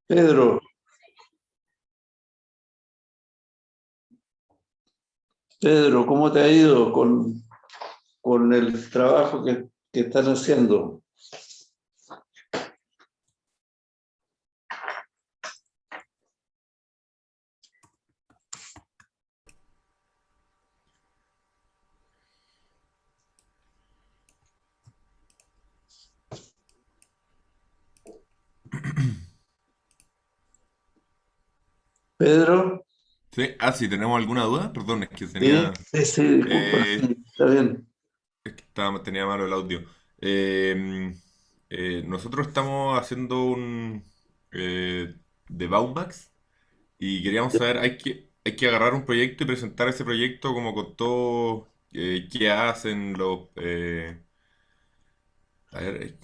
Pedro, Pedro, ¿cómo te ha ido con el trabajo que están haciendo? Sí. Pedro, Sí, ¿tenemos alguna duda? Perdón, es que sí, tenía, sí, sí, disculpa, eh, sí, está bien. tenía malo el audio. Eh, Nosotros estamos haciendo un de Baumax y queríamos saber, hay que agarrar un proyecto y presentar ese proyecto como con todo, qué hacen los... a ver,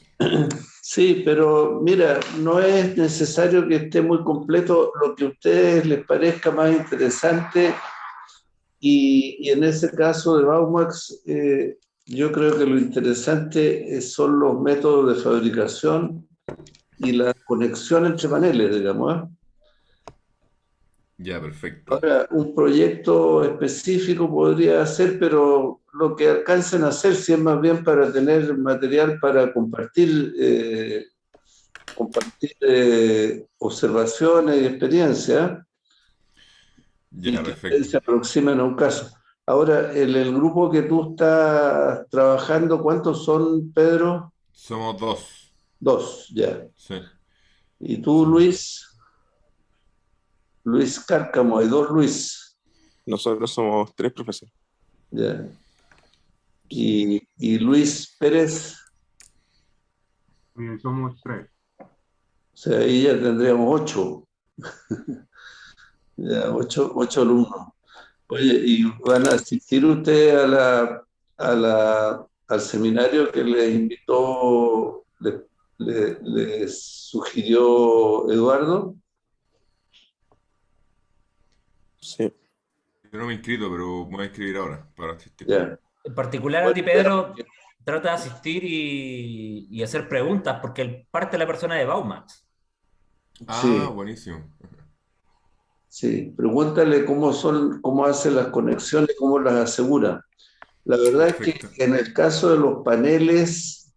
Sí, pero mira, no es necesario que esté muy completo lo que a ustedes les parezca más interesante y en ese caso de Baumax, yo creo que lo interesante son los métodos de fabricación y la conexión entre paneles, digamos, ¿eh? ya, perfecto. Ahora, un proyecto específico podría ser, pero lo que alcancen a hacer, si es más bien para tener material para compartir observaciones y experiencias, y Ya, que ustedes perfecto. se aproximen a un caso. Ahora, el grupo que tú estás trabajando, ¿cuántos son, Pedro? Somos dos. Dos, ya. Sí, Y tú, somos dos. Luis Cárcamo, hay dos Luis, Nosotros somos tres profesores. ya. Sí. Y Luis Pérez, Somos tres. o sea, ahí ya tendríamos ocho. Ya, ocho alumnos. Oye, ¿y van a asistir ustedes al seminario que les invitó, les sugirió Eduardo? Sí. Yo no me he inscrito, pero me voy a inscribir ahora para asistir. Ya. En particular a Bueno, ti, Pedro, trata de asistir y hacer preguntas, porque parte de la persona de Baumax. Ah, sí, buenísimo. sí. Pregúntale cómo hace las conexiones, cómo las asegura. La verdad es que Perfecto. en el caso de los paneles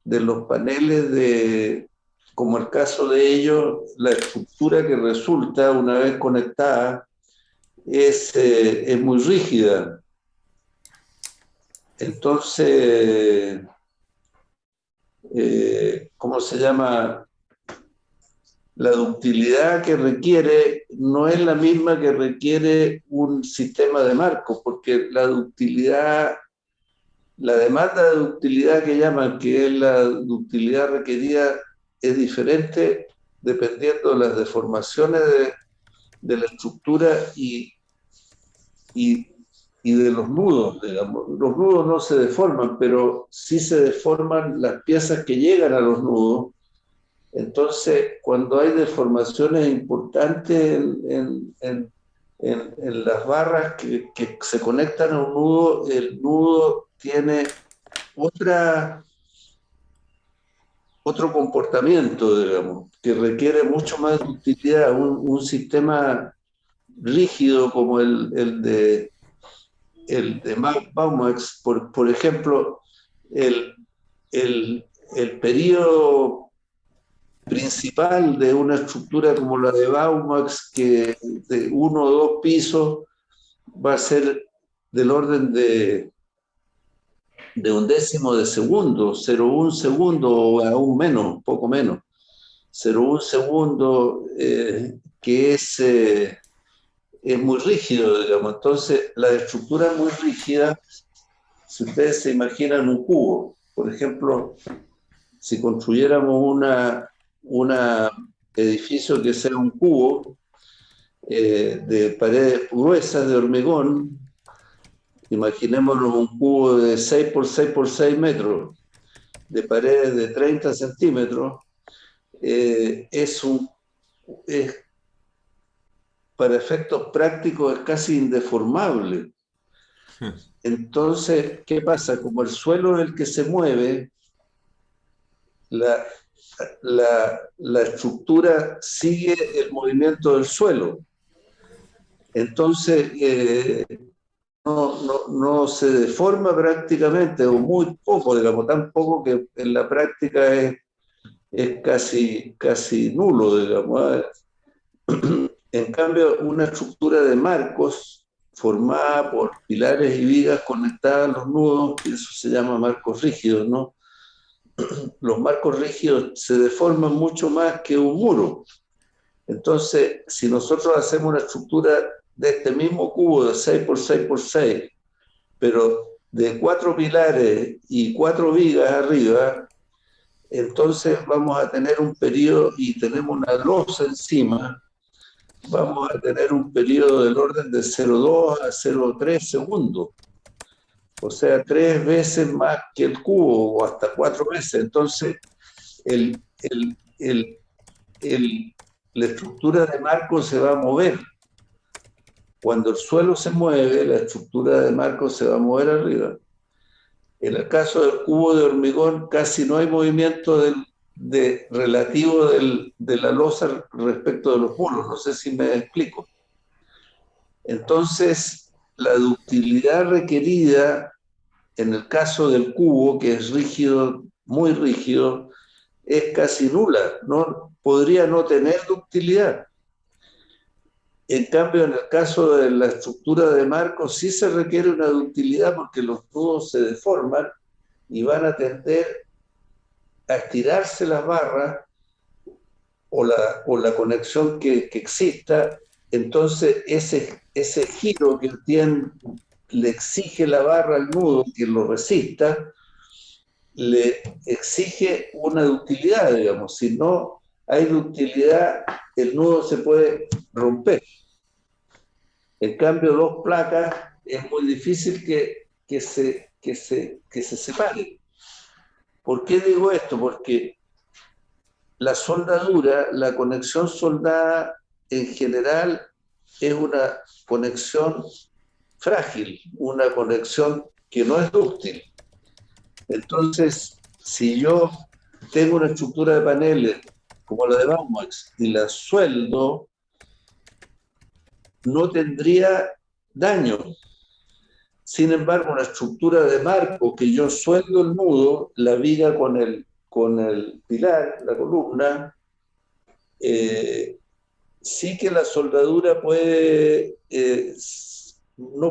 como el caso de ellos, la estructura que resulta una vez conectada es muy rígida. Entonces, ¿cómo se llama? La ductilidad que requiere no es la misma que requiere un sistema de marcos, porque la demanda de ductilidad que llaman, que es la ductilidad requerida, es diferente dependiendo de las deformaciones de la estructura y, y de los nudos, digamos. Los nudos no se deforman, pero sí se deforman las piezas que llegan a los nudos. Entonces, cuando hay deformaciones importantes en las barras que se conectan a un nudo, el nudo tiene otra, otro comportamiento, digamos, que requiere mucho más ductilidad. Un sistema rígido como el de Baumax, por ejemplo, el, el periodo principal de una estructura como la de Baumax, que de uno o dos pisos va a ser del orden de un décimo de segundo, 0,1 segundo o aún menos, poco menos. 0,1 segundo, que es muy rígido, digamos. Entonces, la estructura es muy rígida. Si ustedes se imaginan un cubo, por ejemplo, si construyéramos una edificio que sea un cubo de paredes gruesas de hormigón, imaginémonos un cubo de 6 por 6 por 6 metros, de paredes de 30 centímetros, es un, es, para efectos prácticos es casi indeformable. Entonces, ¿qué pasa? Como el suelo es el que se mueve, la, la estructura sigue el movimiento del suelo. Entonces, no se deforma prácticamente, o muy poco, digamos, tan poco que en la práctica es casi nulo, digamos. En cambio, una estructura de marcos formada por pilares y vigas conectadas a los nudos, eso se llama marcos rígidos, ¿no? Los marcos rígidos se deforman mucho más que un muro. Entonces, si nosotros hacemos una estructura de este mismo cubo de 6 por 6 por 6, pero de 4 pilares y 4 vigas arriba, entonces vamos a tener un periodo, y tenemos una losa encima, vamos a tener un periodo del orden de 0,2 a 0,3 segundos. O sea, 3 veces más que el cubo, o hasta 4 veces. Entonces, el, el, el, la estructura de marco se va a mover. Cuando el suelo se mueve, la estructura de marco se va a mover arriba. En el caso del cubo de hormigón, casi no hay movimiento relativo de la losa respecto de los muros. No sé si me explico. Entonces, la ductilidad requerida en el caso del cubo, que es rígido, muy rígido, es casi nula. Podría no tener ductilidad. En cambio, en el caso de la estructura de marco, sí se requiere una ductilidad porque los nudos se deforman y van a tender a estirarse las barras o la conexión que exista. Entonces, ese giro que le exige la barra al nudo, que lo resista, le exige una ductilidad, digamos. Si no hay ductilidad, el nudo se puede romper. En cambio, 2 placas es muy difícil que se separen. ¿Por qué digo esto? Porque la soldadura, la conexión soldada en general es una conexión frágil, una conexión que no es dúctil. Entonces, si yo tengo una estructura de paneles como la de Baumax y la sueldo, no tendría daño. Sin embargo, una estructura de marco que yo sueldo el nudo, la viga con el pilar, la columna, sí que la soldadura no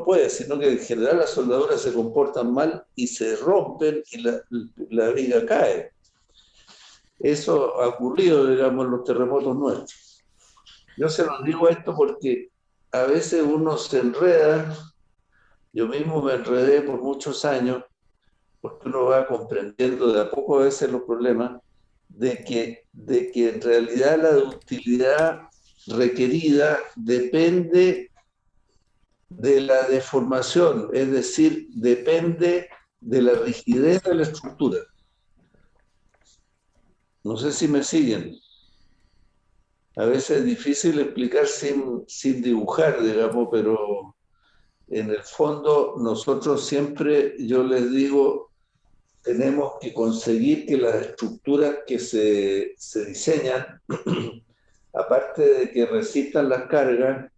puede, sino que en general las soldaduras se comportan mal y se rompen y la viga cae. Eso ha ocurrido, digamos, en los terremotos nuestros. Yo se los digo esto porque a veces uno se enreda. Yo mismo me enredé por muchos años, porque uno va comprendiendo de a poco a veces los problemas, de que en realidad la ductilidad requerida depende de la deformación, es decir, depende de la rigidez de la estructura. No sé si me siguen. A veces es difícil explicar sin dibujar, digamos, pero en el fondo nosotros siempre, yo les digo, tenemos que conseguir que las estructuras que se diseñan, aparte de que resistan las cargas,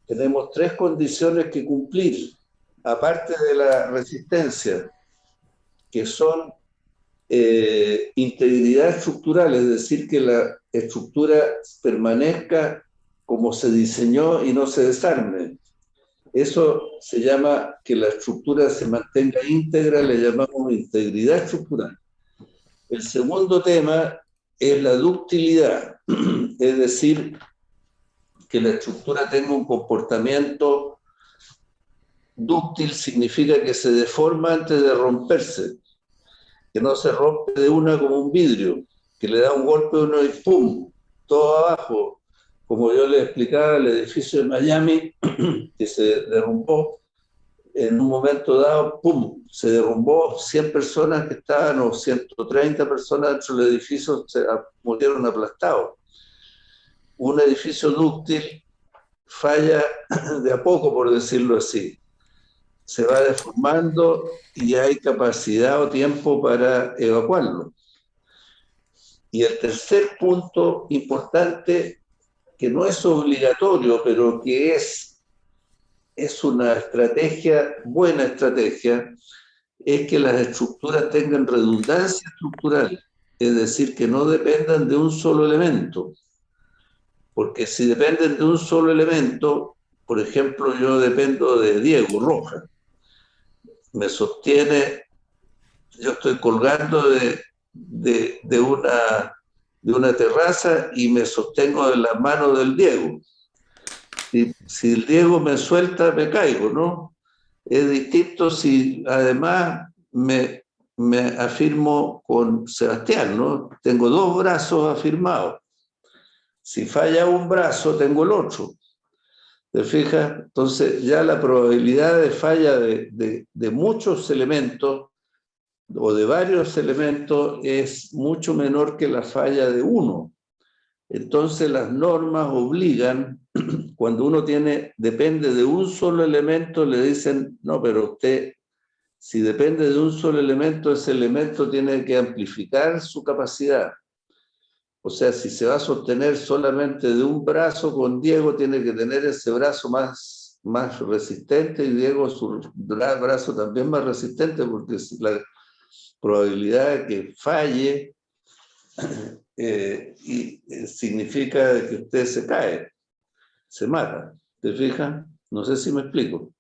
tenemos 3 condiciones que cumplir, aparte de la resistencia, que son integridad estructural, es decir, que la estructura permanezca como se diseñó y no se desarme. Eso se llama que la estructura se mantenga íntegra, le llamamos integridad estructural. El segundo tema es la ductilidad, es decir, que la estructura tenga un comportamiento dúctil, significa que se deforma antes de romperse, que no se rompe de una como un vidrio, que le da un golpe a uno y ¡pum!, todo abajo. Como yo les explicaba, el edificio de Miami, que se derrumbó, en un momento dado, ¡pum!, se derrumbó, 100 personas que estaban, o 130 personas dentro del edificio, se murieron aplastados. Un edificio dúctil falla de a poco, por decirlo así. Se va deformando y hay capacidad o tiempo para evacuarlo. Y el tercer punto importante, que no es obligatorio, pero que es una estrategia, buena estrategia, es que las estructuras tengan redundancia estructural, es decir, que no dependan de un solo elemento. Porque si dependen de un solo elemento, por ejemplo, yo dependo de Diego Roja, me sostiene, yo estoy colgando de una terraza y me sostengo de las manos del Diego. Si el Diego me suelta, me caigo, ¿no? Es distinto si además me afirmo con Sebastián, ¿no? Tengo dos brazos afirmados. Si falla un brazo, tengo el otro. ¿Te fijas? Entonces ya la probabilidad de falla de muchos elementos o de varios elementos es mucho menor que la falla de uno. Entonces las normas obligan, cuando uno depende de un solo elemento, le dicen, no, pero usted, si depende de un solo elemento, ese elemento tiene que amplificar su capacidad. O sea, si se va a sostener solamente de un brazo, con Diego tiene que tener ese brazo más resistente y Diego su brazo también más resistente, porque la probabilidad de que falle significa que usted se cae, se mata. ¿Te fijas? No sé si me explico.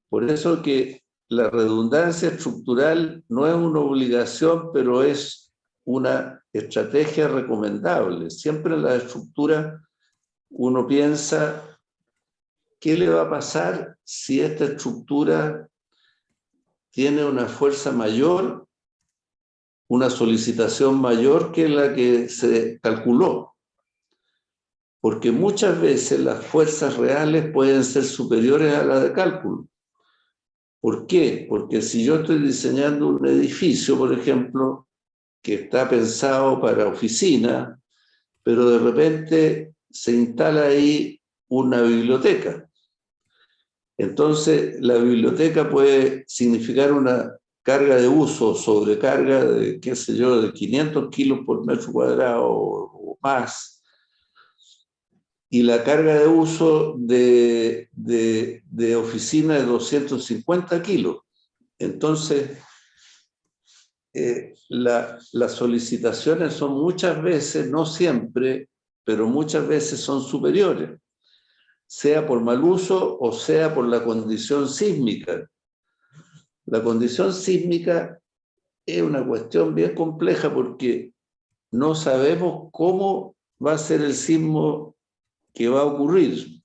Por eso que la redundancia estructural no es una obligación, pero es una estrategia recomendable. Siempre en la estructura uno piensa, ¿qué le va a pasar si esta estructura tiene una fuerza mayor, una solicitación mayor que la que se calculó? Porque muchas veces las fuerzas reales pueden ser superiores a las de cálculo. ¿Por qué? Porque si yo estoy diseñando un edificio, por ejemplo, que está pensado para oficina, pero de repente se instala ahí una biblioteca. Entonces, la biblioteca puede significar una carga de uso, sobrecarga de, qué sé yo, de 500 kilos por metro cuadrado o más. Y la carga de uso de oficina de 250 kilos. Entonces, las solicitaciones son muchas veces, no siempre, pero muchas veces son superiores, sea por mal uso o sea por la condición sísmica. La condición sísmica es una cuestión bien compleja porque no sabemos cómo va a ser el sismo que va a ocurrir.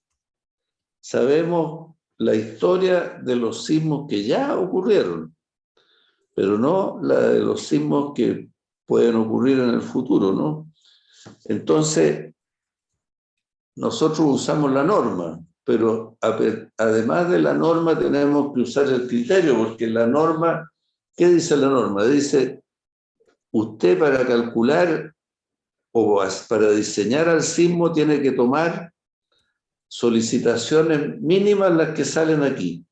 Sabemos la historia de los sismos que ya ocurrieron, pero no la de los sismos que pueden ocurrir en el futuro, ¿no? Entonces, nosotros usamos la norma, pero además de la norma tenemos que usar el criterio, porque la norma, ¿qué dice la norma? Dice, usted para calcular o para diseñar al sismo tiene que tomar solicitaciones mínimas las que salen aquí,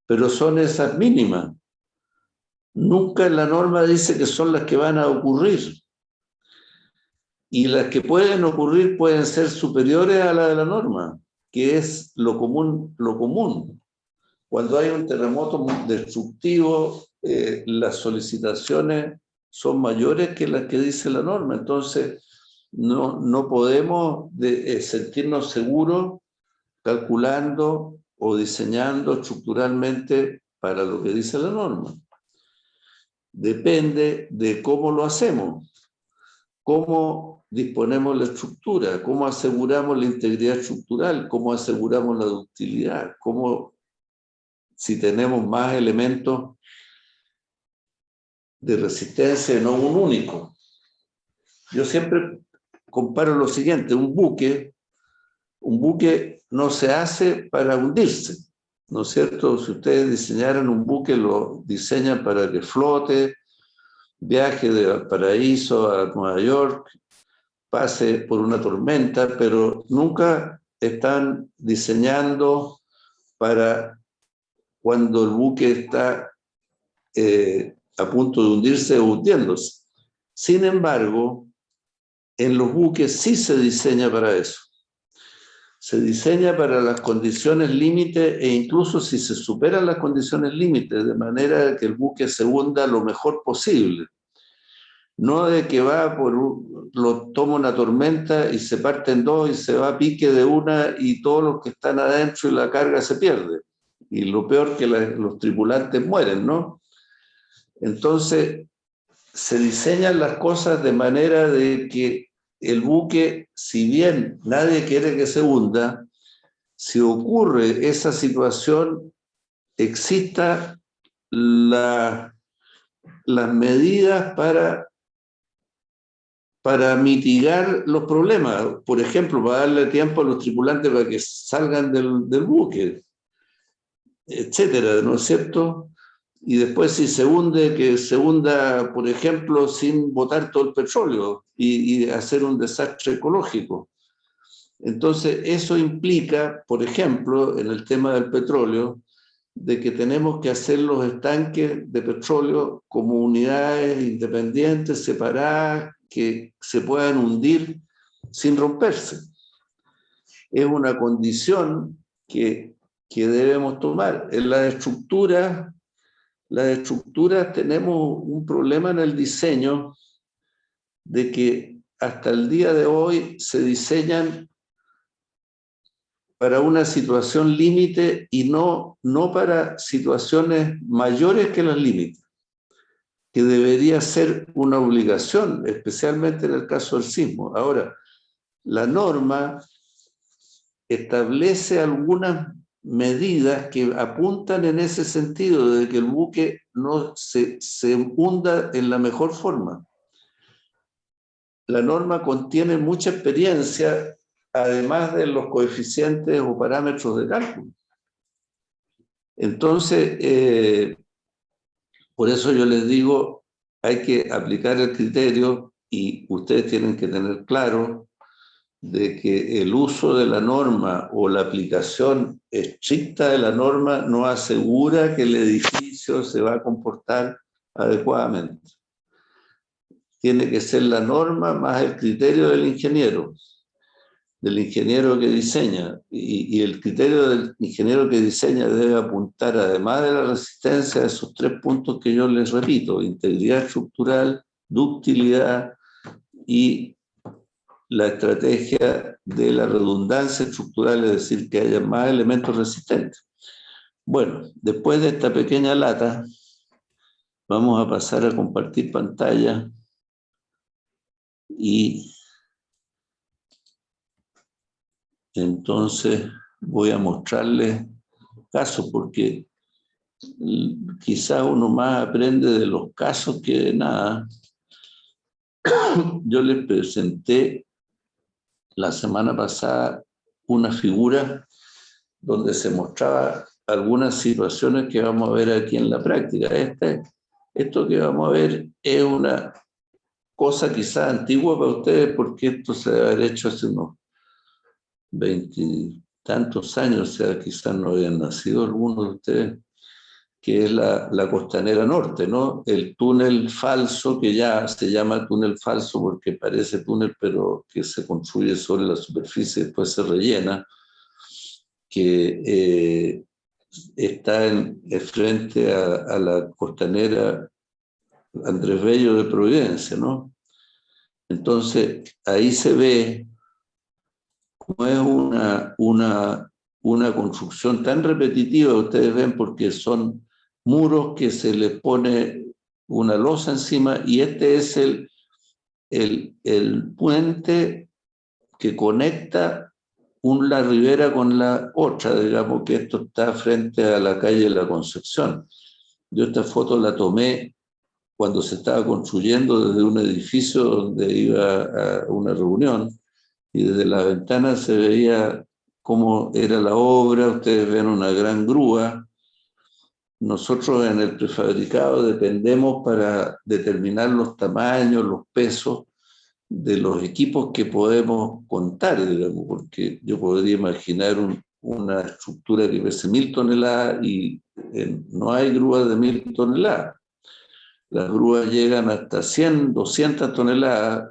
pero son esas mínimas. Nunca en la norma dice que son las que van a ocurrir. Y las que pueden ocurrir pueden ser superiores a la de la norma, que es lo común, lo común. Cuando hay un terremoto destructivo, las solicitaciones son mayores que las que dice la norma. Entonces, no podemos sentirnos seguros calculando o diseñando estructuralmente para lo que dice la norma. Depende de cómo lo hacemos, cómo disponemos la estructura, cómo aseguramos la integridad estructural, cómo aseguramos la ductilidad, cómo, si tenemos más elementos de resistencia y no un único. Yo siempre comparo lo siguiente, un buque no se hace para hundirse, ¿no es cierto? Si ustedes diseñaran un buque, lo diseñan para que flote, viaje de Valparaíso a Nueva York, pase por una tormenta, pero nunca están diseñando para cuando el buque está a punto de hundirse o hundiéndose. Sin embargo, en los buques sí se diseña para eso. Se diseña para las condiciones límite e incluso si se superan las condiciones límite, de manera que el buque se hunda lo mejor posible. No de que va lo toma una tormenta y se parte en dos y se va a pique de una y todos los que están adentro y la carga se pierde. Y lo peor que los tripulantes mueren, ¿no? Entonces, se diseñan las cosas de manera de que el buque, si bien nadie quiere que se hunda, si ocurre esa situación, exista las medidas para mitigar los problemas. Por ejemplo, para darle tiempo a los tripulantes para que salgan del buque, etcétera, ¿no es cierto? Y después si se hunde, que se hunda, por ejemplo, sin botar todo el petróleo y hacer un desastre ecológico. Entonces, eso implica, por ejemplo, en el tema del petróleo, de que tenemos que hacer los estanques de petróleo como unidades independientes, separadas, que se puedan hundir sin romperse. Es una condición que debemos tomar. En las estructuras tenemos un problema en el diseño de que hasta el día de hoy se diseñan para una situación límite y no para situaciones mayores que los límites, que debería ser una obligación, especialmente en el caso del sismo. Ahora, la norma establece algunas medidas que apuntan en ese sentido, de que el buque no se hunda en la mejor forma. La norma contiene mucha experiencia, además de los coeficientes o parámetros de cálculo. Entonces, por eso yo les digo, hay que aplicar el criterio y ustedes tienen que tener claro de que el uso de la norma o la aplicación estricta de la norma no asegura que el edificio se va a comportar adecuadamente. Tiene que ser la norma más el criterio del ingeniero que diseña. Y el criterio del ingeniero que diseña debe apuntar, además de la resistencia, a esos 3 puntos que yo les repito: integridad estructural, ductilidad y la estrategia de la redundancia estructural, es decir, que haya más elementos resistentes. Bueno, después de esta pequeña lata, vamos a pasar a compartir pantalla y entonces voy a mostrarles casos, porque quizás uno más aprende de los casos que de nada. Yo les presenté la semana pasada una figura donde se mostraba algunas situaciones que vamos a ver aquí en la práctica. Esto que vamos a ver es una cosa quizás antigua para ustedes, porque esto se debe haber hecho hace unos 20 y tantos años, o sea, quizás no habían nacido algunos de ustedes, que es la Costanera Norte, ¿no? El túnel falso, que ya se llama túnel falso porque parece túnel, pero que se construye sobre la superficie y después se rellena, que está frente a la Costanera Andrés Bello de Providencia, ¿no? Entonces, ahí se ve cómo es una construcción tan repetitiva, ustedes ven, porque son muros que se les pone una losa encima, y este es el puente que conecta la ribera con la otra. Digamos que esto está frente a la calle de la Concepción. Yo esta foto la tomé cuando se estaba construyendo desde un edificio donde iba a una reunión, y desde la ventana se veía cómo era la obra. Ustedes ven una gran grúa. Nosotros en el prefabricado dependemos para determinar los tamaños, los pesos de los equipos que podemos contar, digamos, porque yo podría imaginar una estructura que pese 1000 toneladas y no hay grúas de 1000 toneladas. Las grúas llegan hasta 100, 200 toneladas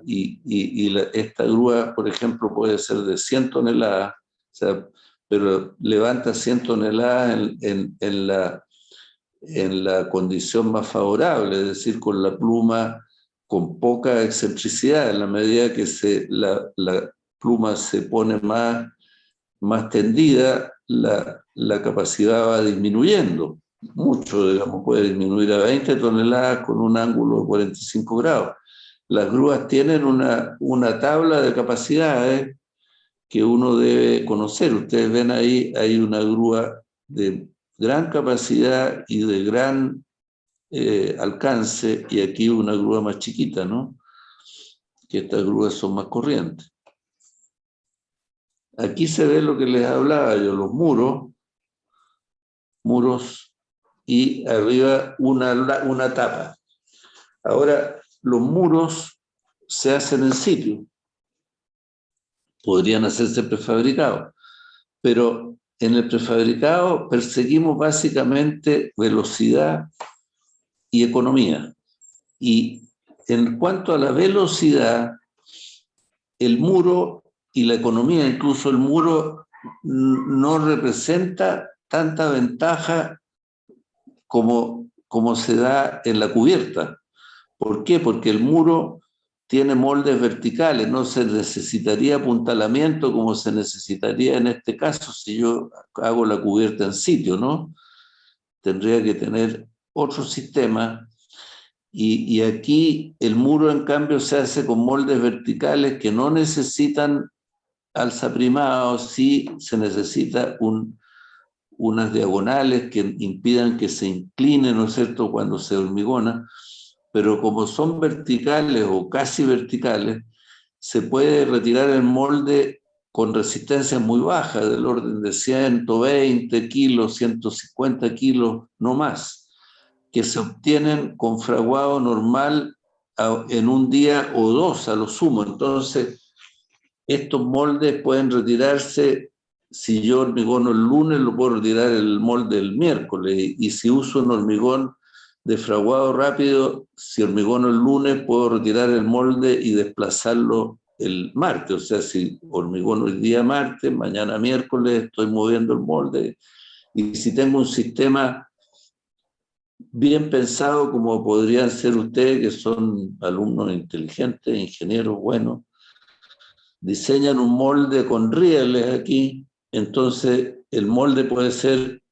esta grúa, por ejemplo, puede ser de 100 toneladas, o sea, pero levanta 100 toneladas en la condición más favorable, es decir, con la pluma con poca excentricidad. En la medida que la pluma se pone más tendida, la capacidad va disminuyendo mucho, digamos, puede disminuir a 20 toneladas con un ángulo de 45 grados. Las grúas tienen una tabla de capacidades que uno debe conocer. Ustedes ven ahí, hay una grúa de gran capacidad y de gran alcance, y aquí una grúa más chiquita, ¿no? Que estas grúas son más corrientes. Aquí se ve lo que les hablaba yo, los muros y arriba una tapa. Ahora, los muros se hacen en sitio. Podrían hacerse prefabricados, pero en el prefabricado perseguimos básicamente velocidad y economía. Y en cuanto a la velocidad, el muro y la economía, incluso el muro, no representa tanta ventaja como se da en la cubierta. ¿Por qué? Porque el muro tiene moldes verticales, no se necesitaría apuntalamiento como se necesitaría en este caso si yo hago la cubierta en sitio, ¿no? Tendría que tener otro sistema. Y aquí el muro, en cambio, se hace con moldes verticales que no necesitan alzaprimados, sí se necesita unas diagonales que impidan que se incline, ¿no es cierto?, cuando se hormigona, pero como son verticales o casi verticales, se puede retirar el molde con resistencia muy baja, del orden de 120 kilos, 150 kilos, no más, que se obtienen con fraguado normal en un día o dos a lo sumo. Entonces, estos moldes pueden retirarse. Si yo hormigono el lunes, lo puedo retirar el molde el miércoles. Y si uso un hormigón de fraguado rápido, si hormigono el lunes, puedo retirar el molde y desplazarlo el martes. O sea, si hormigono el día martes, mañana miércoles estoy moviendo el molde. Y si tengo un sistema bien pensado, como podrían ser ustedes, que son alumnos inteligentes, ingenieros buenos, diseñan un molde con rieles aquí, entonces el molde puede ser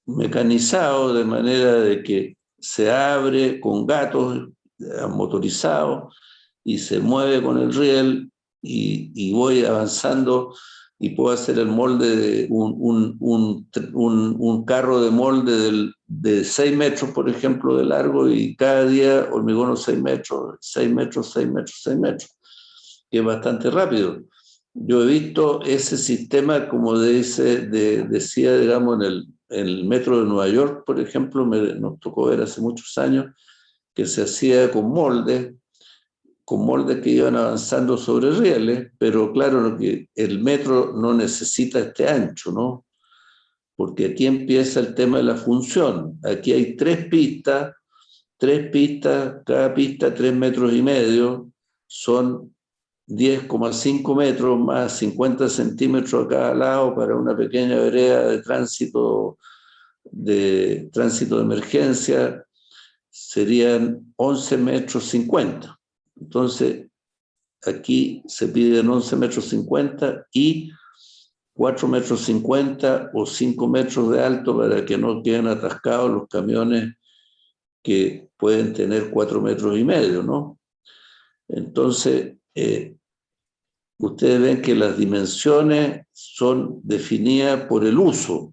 mecanizado de manera de que se abre con gatos motorizados y se mueve con el riel, y voy avanzando y puedo hacer el molde de un carro de molde de 6 metros, por ejemplo, de largo, y cada día hormigono 6 metros, 6 metros, 6 metros, 6 metros, que es bastante rápido. Yo he visto ese sistema, como decía, digamos, en el metro de Nueva York, por ejemplo, nos tocó ver hace muchos años, que se hacía con moldes que iban avanzando sobre rieles, pero claro que el metro no necesita este ancho, ¿no? Porque aquí empieza el tema de la función. Aquí hay 3 pistas, cada pista 3,5 metros, son 10,5 metros más 50 centímetros a cada lado para una pequeña vereda de tránsito de emergencia, serían 11,50 metros. Entonces, aquí se piden 11,50 metros y 4,50 metros o 5 metros de alto para que no queden atascados los camiones que pueden tener 4,5 metros, ¿no? Entonces, ustedes ven que las dimensiones son definidas por el uso.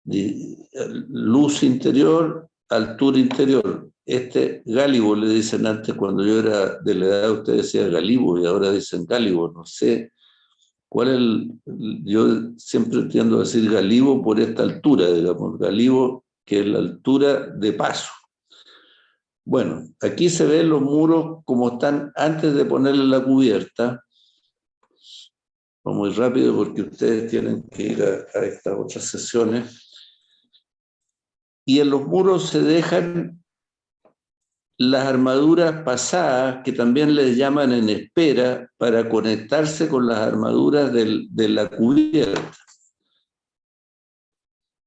Luz interior, altura interior. gálibo le dicen antes, cuando yo era de la edad, ustedes decían galibo y ahora dicen gálibo. No sé cuál es yo siempre tiendo a decir galibo por esta altura, digamos, galibo, que es la altura de paso. Bueno, aquí se ven los muros como están antes de ponerle la cubierta. Vamos muy rápido porque ustedes tienen que ir a estas otras sesiones. y en los muros se dejan las armaduras pasadas, que también les llaman en espera, para conectarse con las armaduras de la cubierta.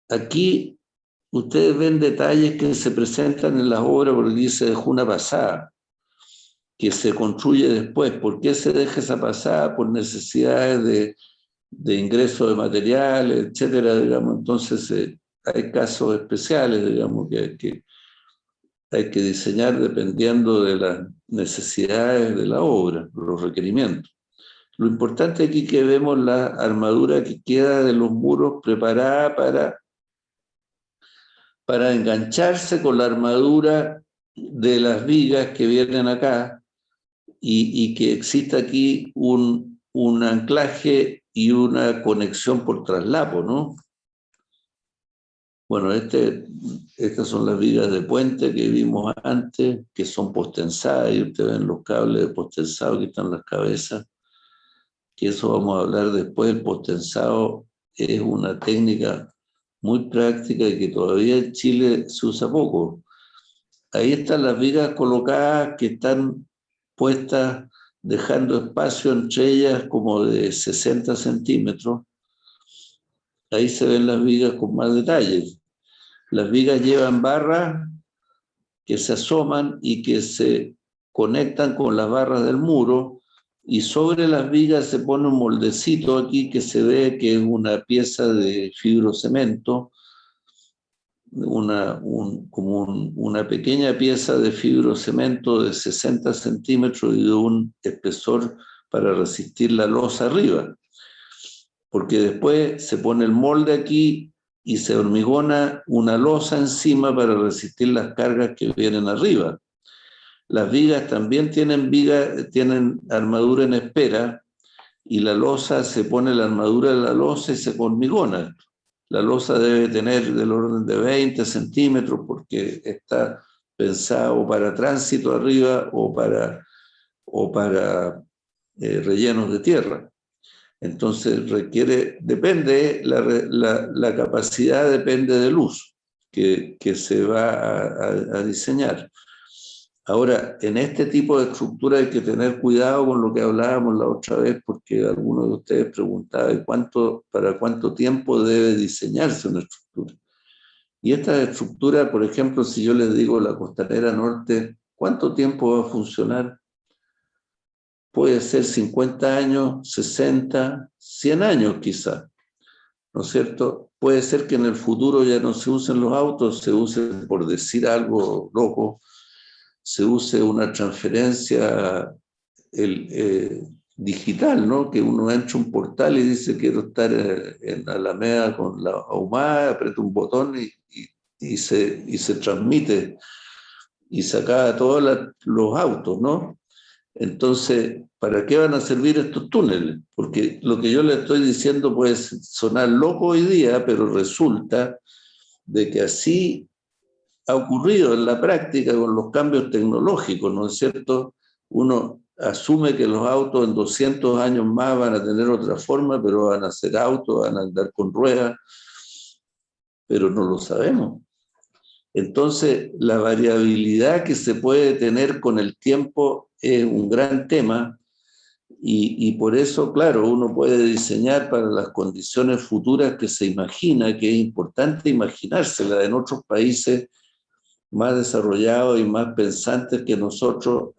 Aquí ustedes ven detalles que se presentan en las obras porque aquí se dejó una pasada, que se construye después. ¿Por qué se deja esa pasada? Por necesidades de ingreso de materiales, etcétera, digamos. Entonces hay casos especiales, digamos, que hay que diseñar dependiendo de las necesidades de la obra, los requerimientos. Lo importante aquí es que vemos la armadura que queda de los muros preparada para engancharse con la armadura de las vigas que vienen acá y que exista aquí un anclaje y una conexión por traslapo, ¿no? Bueno, estas son las vigas de puente que vimos antes, que son postensadas, y ustedes ven los cables de postensado que están en las cabezas, que eso vamos a hablar después. El postensado es una técnica muy práctica y que todavía en Chile se usa poco. Ahí están las vigas colocadas que están puestas, dejando espacio entre ellas como de 60 centímetros. Ahí se ven las vigas con más detalles. Las vigas llevan barras que se asoman y que se conectan con las barras del muro, y sobre las vigas se pone un moldecito aquí que se ve que es una pieza de fibrocemento, una pequeña pieza de fibrocemento de 60 centímetros y de un espesor para resistir la losa arriba, porque después se pone el molde aquí y se hormigona una losa encima para resistir las cargas que vienen arriba. Las vigas también tienen armadura en espera, y la losa, se pone la armadura de la losa y se hormigona. La losa debe tener del orden de 20 centímetros porque está pensado para tránsito arriba o para rellenos de tierra. Entonces la capacidad depende del uso que se va a diseñar. Ahora, en este tipo de estructura hay que tener cuidado con lo que hablábamos la otra vez, porque alguno de ustedes preguntaba para cuánto tiempo debe diseñarse una estructura. Y esta estructura, por ejemplo, si yo les digo la Costanera Norte, ¿cuánto tiempo va a funcionar? Puede ser 50 años, 60, 100 años quizá, ¿no es cierto? Puede ser que en el futuro ya no se usen los autos, se usen, por decir algo loco, se use una transferencia digital, ¿no? Que uno entra a un portal y dice quiero estar en Alameda con la Ahumada, aprieta un botón y se transmite y se acaba todos los autos, ¿no? Entonces, ¿para qué van a servir estos túneles? Porque lo que yo le estoy diciendo puede sonar loco hoy día, pero resulta de que así ha ocurrido en la práctica con los cambios tecnológicos, ¿no es cierto? Uno asume que los autos en 200 años más van a tener otra forma, pero van a ser autos, van a andar con ruedas, pero no lo sabemos. Entonces, la variabilidad que se puede tener con el tiempo es un gran tema, y por eso, claro, uno puede diseñar para las condiciones futuras que se imagina, que es importante imaginársela. En otros países más desarrollados y más pensantes que nosotros,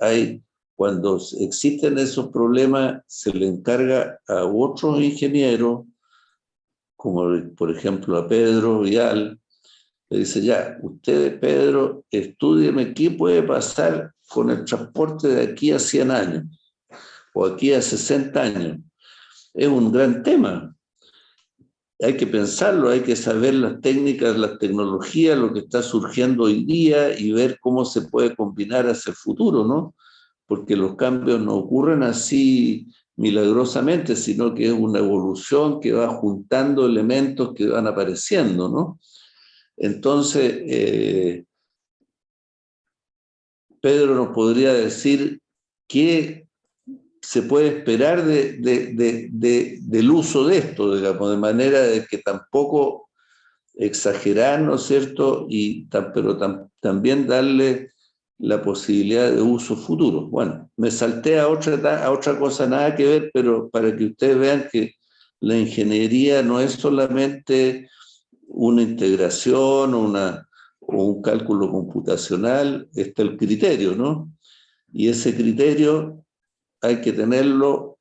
cuando existen esos problemas, se le encarga a otros ingenieros, como por ejemplo a Pedro Vial, le dice, ya, usted, Pedro, estúdieme qué puede pasar con el transporte de aquí a 100 años o aquí a 60 años. Es un gran tema. Hay que pensarlo, hay que saber las técnicas, las tecnologías, lo que está surgiendo hoy día y ver cómo se puede combinar hacia el futuro, ¿no? Porque los cambios no ocurren así milagrosamente, sino que es una evolución que va juntando elementos que van apareciendo, ¿no? Entonces, Pedro nos podría decir qué se puede esperar del uso de esto, digamos, de manera de que tampoco exagerar, ¿no es cierto? Pero también darle la posibilidad de uso futuro. Bueno, me salté a otra cosa, nada que ver, pero para que ustedes vean que la ingeniería no es solamente una integración o un cálculo computacional, está el criterio, ¿no? Y ese criterio hay que tenerlo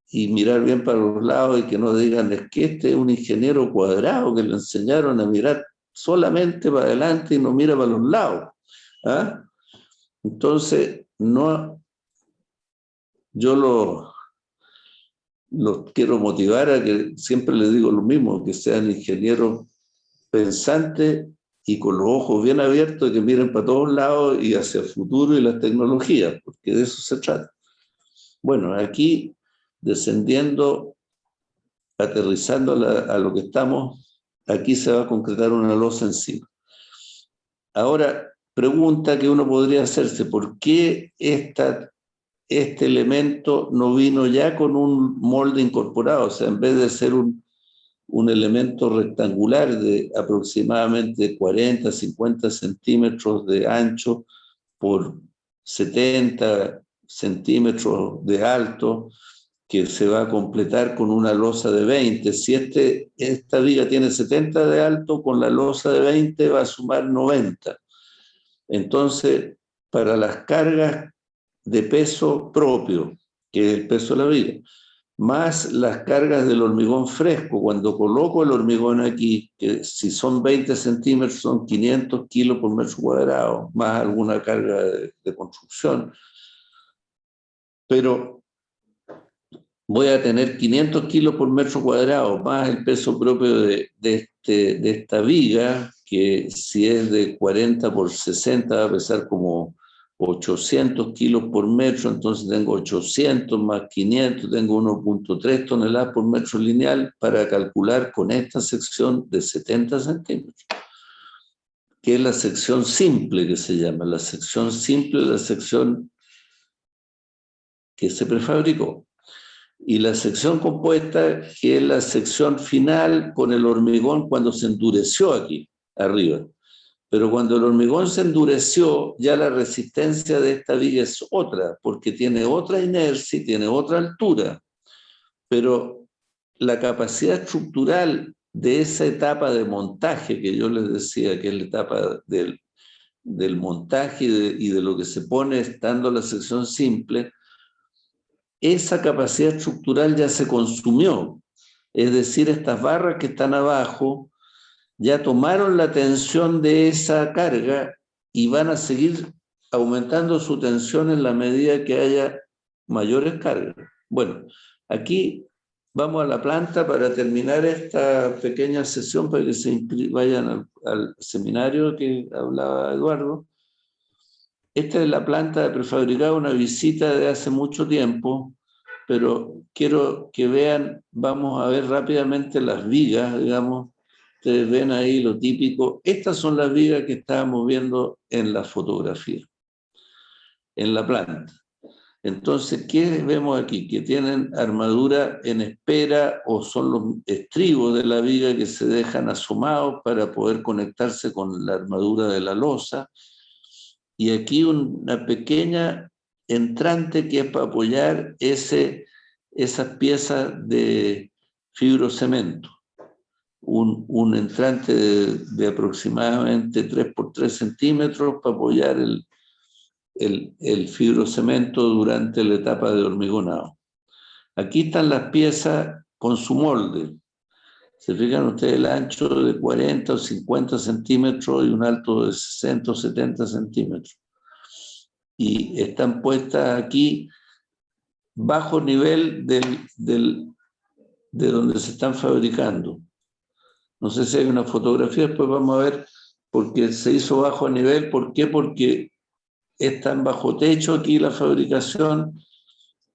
y mirar bien para los lados y que no digan, es que este es un ingeniero cuadrado que le enseñaron a mirar solamente para adelante y no mira para los lados. ¿Ah? Entonces, no, yo los quiero motivar a que siempre les digo lo mismo, que sean ingenieros pensantes y con los ojos bien abiertos, que miren para todos lados y hacia el futuro y las tecnologías, porque de eso se trata. Bueno, aquí descendiendo, aterrizando a lo que estamos, aquí se va a concretar una losa encima. Ahora, pregunta que uno podría hacerse, ¿por qué este elemento no vino ya con un molde incorporado? O sea, en vez de ser un elemento rectangular de aproximadamente 40, 50 centímetros de ancho por 70 centímetros de alto, que se va a completar con una losa de 20. Si esta viga tiene 70 de alto, con la losa de 20 va a sumar 90. Entonces, para las cargas de peso propio, que es el peso de la viga, más las cargas del hormigón fresco, cuando coloco el hormigón aquí, que si son 20 centímetros son 500 kilos por metro cuadrado, más alguna carga de construcción, pero voy a tener 500 kilos por metro cuadrado, más el peso propio de esta viga, que si es de 40 por 60 va a pesar como 800 kilos por metro, entonces tengo 800 más 500, tengo 1.3 toneladas por metro lineal para calcular con esta sección de 70 centímetros, que es la sección simple que se llama. La sección simple es la sección que se prefabricó. Y la sección compuesta, que es la sección final con el hormigón cuando se endureció aquí, arriba. Pero cuando el hormigón se endureció, ya la resistencia de esta viga es otra, porque tiene otra inercia y tiene otra altura. Pero la capacidad estructural de esa etapa de montaje que yo les decía, que es la etapa del montaje y de lo que se pone estando la sección simple, esa capacidad estructural ya se consumió. Es decir, estas barras que están abajo ya tomaron la tensión de esa carga y van a seguir aumentando su tensión en la medida que haya mayores cargas. Bueno, aquí vamos a la planta para terminar esta pequeña sesión para que se vayan al seminario que hablaba Eduardo. Esta es la planta de prefabricado, una visita de hace mucho tiempo, pero quiero que vean, vamos a ver rápidamente las vigas, digamos. Ustedes ven ahí lo típico. Estas son las vigas que estábamos viendo en la fotografía, en la planta. Entonces, ¿qué vemos aquí? Que tienen armadura en espera o son los estribos de la viga que se dejan asomados para poder conectarse con la armadura de la losa. Y aquí una pequeña entrante que es para apoyar esas piezas de fibrocemento. Un entrante de aproximadamente 3 por 3 centímetros para apoyar el fibrocemento durante la etapa de hormigonado. Aquí están las piezas con su molde. Se fijan ustedes el ancho de 40 o 50 centímetros y un alto de 60 o 70 centímetros. Y están puestas aquí bajo nivel de donde se están fabricando. No sé si hay una fotografía, después vamos a ver por qué se hizo bajo nivel. ¿Por qué? Porque están bajo techo aquí la fabricación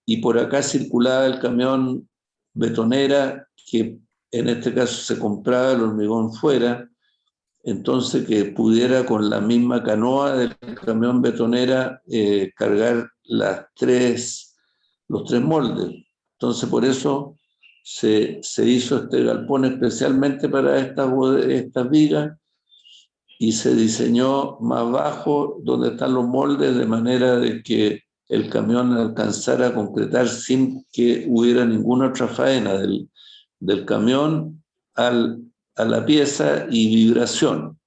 y por acá circulaba el camión betonera, que en este caso se compraba el hormigón fuera, entonces que pudiera con la misma canoa del camión betonera cargar los tres moldes. Entonces por eso se hizo este galpón especialmente para estas vigas y se diseñó más bajo donde están los moldes de manera de que el camión alcanzara a concretar sin que hubiera ninguna otra faena del camión a la pieza y vibración.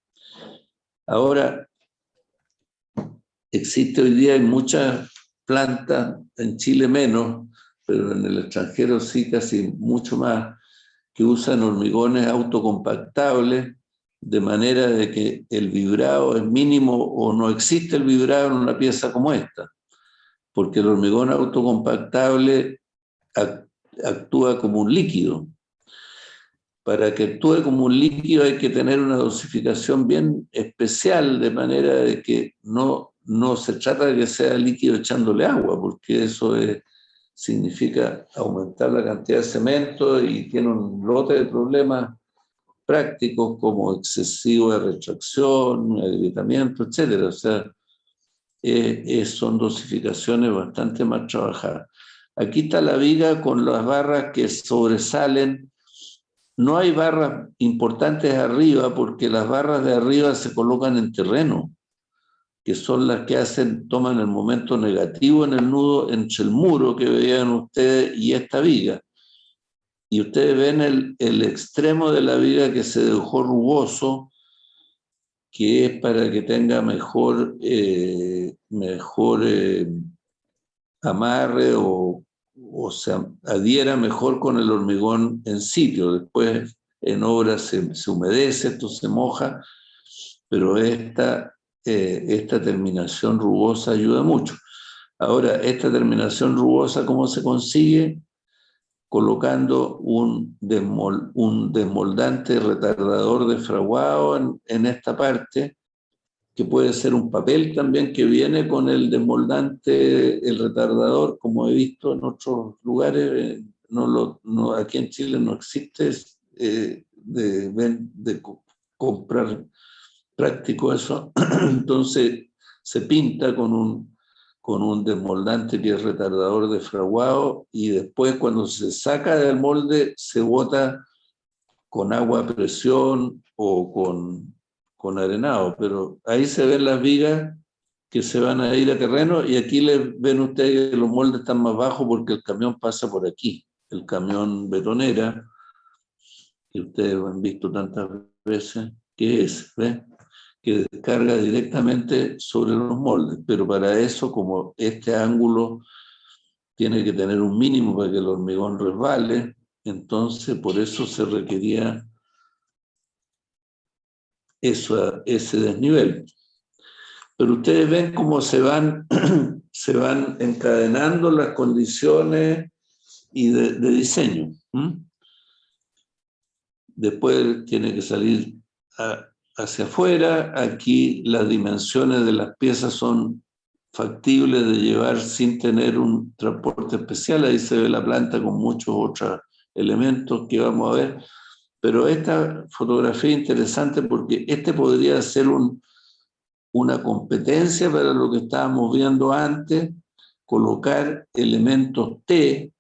Ahora, existe hoy día en muchas plantas, en Chile menos, pero en el extranjero sí casi mucho más, que usan hormigones autocompactables, de manera de que el vibrado es mínimo o no existe el vibrado en una pieza como esta, porque el hormigón autocompactable actúa como un líquido. Para que actúe como un líquido hay que tener una dosificación bien especial, de manera de que no se trata de que sea líquido echándole agua, porque eso significa aumentar la cantidad de cemento y tiene un lote de problemas prácticos como excesivo de retracción, agrietamiento, etc. O sea, son dosificaciones bastante más trabajadas. Aquí está la viga con las barras que sobresalen. No hay barras importantes arriba porque las barras de arriba se colocan en terreno, que son las que toman el momento negativo en el nudo entre el muro que veían ustedes y esta viga. Y ustedes ven el extremo de la viga que se dejó rugoso, que es para que tenga mejor amarre o se adhiera mejor con el hormigón en sitio. Después en obra se humedece, esto se moja, pero esta terminación rugosa ayuda mucho. Ahora, esta terminación rugosa, ¿cómo se consigue? Colocando un desmoldante retardador de fraguado en esta parte, que puede ser un papel también que viene con el desmoldante, el retardador, como he visto en otros lugares. Aquí en Chile no existe de comprar práctico eso. Entonces se pinta con un desmoldante que es retardador de fraguado y después cuando se saca del molde se bota con agua a presión o con arenado, pero ahí se ven las vigas que se van a ir a terreno y aquí les ven ustedes que los moldes están más bajos porque el camión pasa por aquí, el camión betonera, que ustedes han visto tantas veces, que es, ¿ves? Que descarga directamente sobre los moldes, pero para eso, como este ángulo tiene que tener un mínimo para que el hormigón resbale, entonces por eso se requería ese desnivel. Pero ustedes ven cómo se van encadenando las condiciones de diseño. Después tiene que salir hacia afuera. Aquí las dimensiones de las piezas son factibles de llevar sin tener un transporte especial. Ahí se ve la planta con muchos otros elementos que vamos a ver. Pero esta fotografía es interesante porque podría ser una competencia para lo que estábamos viendo antes, colocar elementos T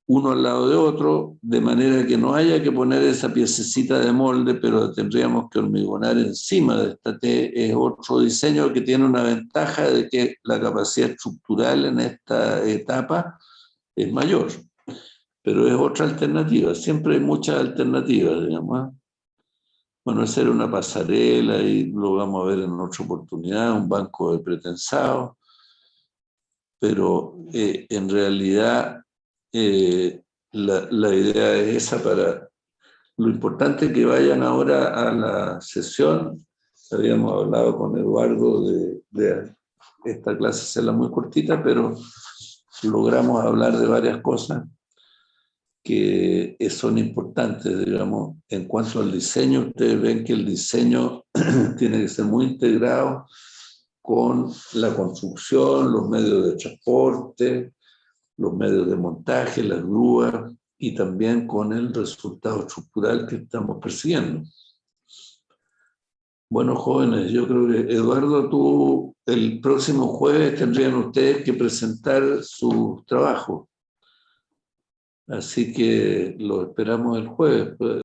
uno al lado de otro, de manera que no haya que poner esa piececita de molde, pero tendríamos que hormigonar encima de esta T. Es otro diseño que tiene una ventaja de que la capacidad estructural en esta etapa es mayor, pero es otra alternativa. Siempre hay muchas alternativas, digamos. Bueno, hacer una pasarela y lo vamos a ver en otra oportunidad, un banco de pretensados, pero en realidad la idea es esa. Lo importante es que vayan ahora a la sesión. Habíamos hablado con Eduardo de esta clase hacerla muy cortita, pero logramos hablar de varias cosas que son importantes, digamos. En cuanto al diseño, ustedes ven que el diseño tiene que ser muy integrado con la construcción, los medios de transporte, los medios de montaje, las grúas, y también con el resultado estructural que estamos persiguiendo. Bueno, jóvenes, yo creo que Eduardo, el próximo jueves tendrían ustedes que presentar su trabajo. Así que lo esperamos el jueves, pues.